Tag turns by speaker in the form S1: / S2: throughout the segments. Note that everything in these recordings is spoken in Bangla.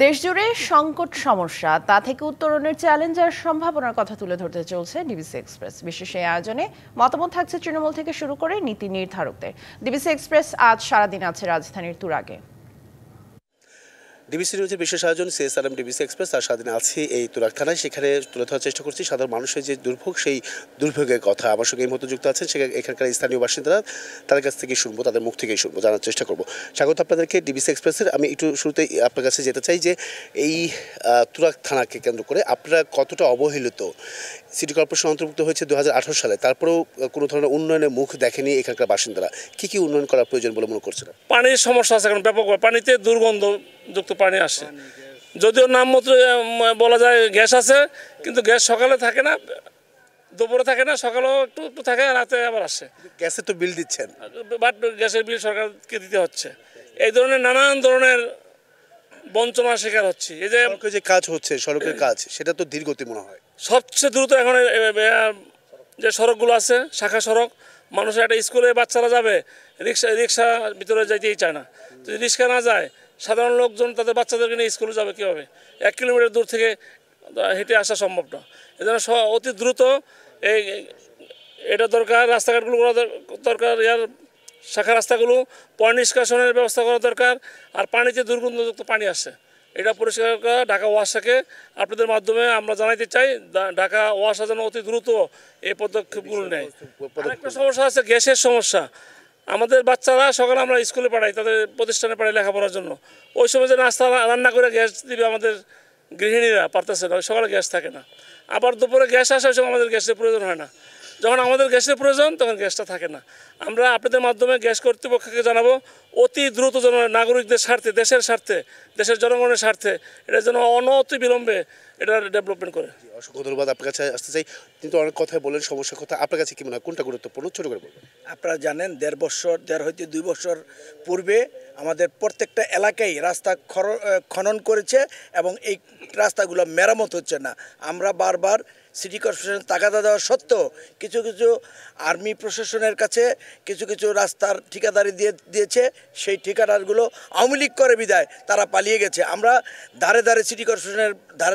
S1: দেশজুড়ে সংকট সমস্যা তা থেকে উত্তরণের চ্যালেঞ্জ আর সম্ভাবনার কথা তুলে ধরতে চলছে ডিবিসি এক্সপ্রেস। বিশেষ এই আয়োজনে মতামত থাকছে তৃণমূল থেকে শুরু করে নীতি নির্ধারকদের। ডিবিসি এক্সপ্রেস আজ সারাদিন আছে রাজধানীর তুরাগে।
S2: ডিবিসি নিউজের বিশেষ আয়োজন সিএসআরএম ডিবিসি এক্সপ্রেস আর স্বাধীন আছে এই তুরাগ থানায়। সেখানে তুলে ধরার চেষ্টা করছি সাধারণ মানুষের যে দুর্ভোগ, সেই দুর্ভোগের কথা। আমার সঙ্গে এই মুহূর্তে যুক্ত আছেন এখানকার স্থানীয় বাসিন্দারা। তাদের কাছ থেকেই শুনবো, তাদের মুখ থেকেই শুনবো, জানার চেষ্টা করবো। স্বাগত আপনাদেরকে ডিবিসি এক্সপ্রেসের। আমি একটু শুরুতেই আপনার কাছে যেতে চাই যে এই তুরাগ থানাকে কেন্দ্র করে আপনারা কতটা অবহেলিত। সিটি কর্পোরেশন অন্তর্ভুক্ত হয়েছে 2018 সালে, তারপরেও কোনো ধরনের উন্নয়নের মুখ দেখেনি এখানকার বাসিন্দারা। কি উন্নয়ন করা প্রয়োজন বলে মনে করছেন?
S3: পানির সমস্যা আছে, এখন ব্যাপক। পানিতে দুর্গন্ধযুক্ত পানি আসে। যদিও নাম মতো বলা যায় গ্যাস আছে, কিন্তু গ্যাস সকালে থাকে না, দুপুরে থাকে না, সকালেও একটু একটু থাকে, রাতে আবার আসে।
S2: গ্যাসের তো বিল দিচ্ছেন,
S3: বাট গ্যাসের বিল সরকারকে দিতে হচ্ছে। এই ধরনের নানান ধরনের বঞ্চনার শিকার হচ্ছে। এই
S2: যে কাজ হচ্ছে সড়কের কাজ, সেটা তো ধীরগতি মনে হয়।
S3: সবচেয়ে দ্রুত এখন যে সড়কগুলো আছে, শাখা সড়ক, মানুষের একটা স্কুলে বাচ্চারা যাবে, রিক্সা ভিতরে যাইতেই চায় না। যদি রিক্সা না যায়, সাধারণ লোকজন তাদের বাচ্চাদেরকে নিয়ে স্কুলে যাবে কীভাবে? 1 কিলোমিটার দূর থেকে হেঁটে আসা সম্ভব না। এই জন্য অতি দ্রুত এটা দরকার। রাস্তাঘাটগুলো করা দরকার, শাখা রাস্তাগুলো পয় নিষ্কাশনের ব্যবস্থা করা দরকার। আর পানিতে দুর্গন্ধযুক্ত পানি আসে, এটা পরিষ্কার করা। ঢাকা ওয়াসাকে আপনাদের মাধ্যমে আমরা জানাইতে চাই, ঢাকা ওয়াসা যেন অতি দ্রুত এই পদক্ষেপগুলো নেয়। আরেকটা সমস্যা আছে, গ্যাসের সমস্যা। আমাদের বাচ্চারা সকালে আমরা স্কুলে পাঠাই, তাদের প্রতিষ্ঠানে পাঠাই লেখাপড়ার জন্য। ওই সময় যে নাস্তা রান্না করে গ্যাস দিবে আমাদের গৃহিণীরা, পারতেছে না, সকালে গ্যাস থাকে না। আবার দুপুরে গ্যাস আসে, ওই সময় আমাদের গ্যাসের প্রয়োজন হয় না। যখন আমাদের গ্যাসের প্রয়োজন, তখন গ্যাসটা থাকে না। আমরা আপনাদের মাধ্যমে গ্যাস কর্তৃপক্ষকে জানাবো, অতি দ্রুত যেন নাগরিকদের স্বার্থে, দেশের স্বার্থে, দেশের জনগণের স্বার্থে এটা যেন অনতি বিলম্বে এটা ডেভেলপমেন্ট করে।
S2: অসংখ্য ধন্যবাদ। আপনার কাছে আসতে চাই, কিন্তু অনেক কথাই বলেন, সমস্যার কথা। আপনার কাছে কি মনে হয়, কোনটা গুরুত্বপূর্ণ, ছোট করে বলবেন?
S4: আপনারা জানেন 1.5 হইতে 2 বছর পূর্বে আমাদের প্রত্যেকটা এলাকায় রাস্তা খনন করেছে এবং এই রাস্তাগুলো মেরামত হচ্ছে না। আমরা বারবার সিটি কর্পোরেশন তাগাদা দেওয়া সত্ত্বেও কিছু আর্মি প্রশাসনের কাছে কিছু রাস্তার ঠিকাদারি দিয়েছে। সেই ঠিকাদারগুলো আওয়ামী লীগ করে বিদায় তারা পালিয়ে গেছে। আমরা ধারে সিটি কর্পোরেশনের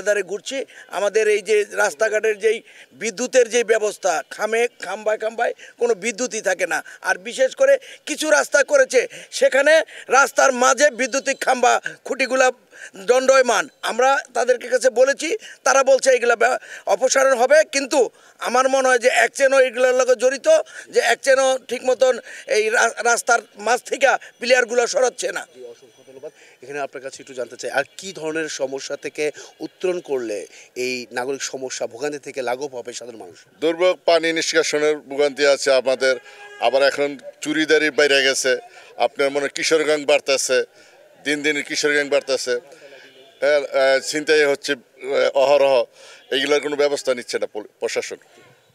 S4: ধারে ঘুরছি। আমাদের এই যে রাস্তাঘাটের যেই বিদ্যুতের যেই ব্যবস্থা, খাম্বায় কোনো বিদ্যুৎই থাকে না। আর বিশেষ করে কিছু রাস্তা করেছে, সেখানে রাস্তার মাঝে বিদ্যুতিক খাম্বা খুঁটিগুলা দণ্ডায়মান। আমরা তাদেরকে কাছে বলেছি, তারা বলছে এগুলা অপসারণ হবে, কিন্তু আমার মনে হয় যে একচেনও এগুলোর লগে জড়িত, যে একচেনও ঠিক মতন এই রাস্তার মাঝ থেকে প্লেয়ারগুলো সরাচ্ছে না।
S2: অসংখ্য ধন্যবাদ। এখানে আপনার কাছে একটু জানতে চাই, আর কি ধরনের সমস্যা থেকে উত্তরণ করলে এই নাগরিক সমস্যা ভোগান্তি থেকে লাঘব হবে সাধারণ মানুষ?
S5: দুর্ভোগ, পানি নিষ্কাশনের ভোগান্তি আছে আমাদের। আবার এখন চুরিদারি বাইরে গেছে, আপনার মনে কিশোর গ্যাং বাড়তেছে, দিন কিশোর গ্যাং বাড়তেছে, ছিনতাই হচ্ছে অহরহ। এইগুলোর কোনো ব্যবস্থা নিচ্ছে না প্রশাসন।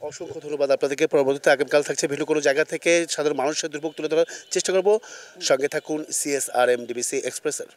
S2: অসংখ্য ধন্যবাদ আপনাদেরকে। পরবর্তীতে আগামীকাল থাকছে ভিন্ন কোনো জায়গা থেকে সাধারণ মানুষের দুর্ভোগ তুলে ধরার চেষ্টা করব। সঙ্গে থাকুন সিএসআরএম ডিবিসি এক্সপ্রেসের।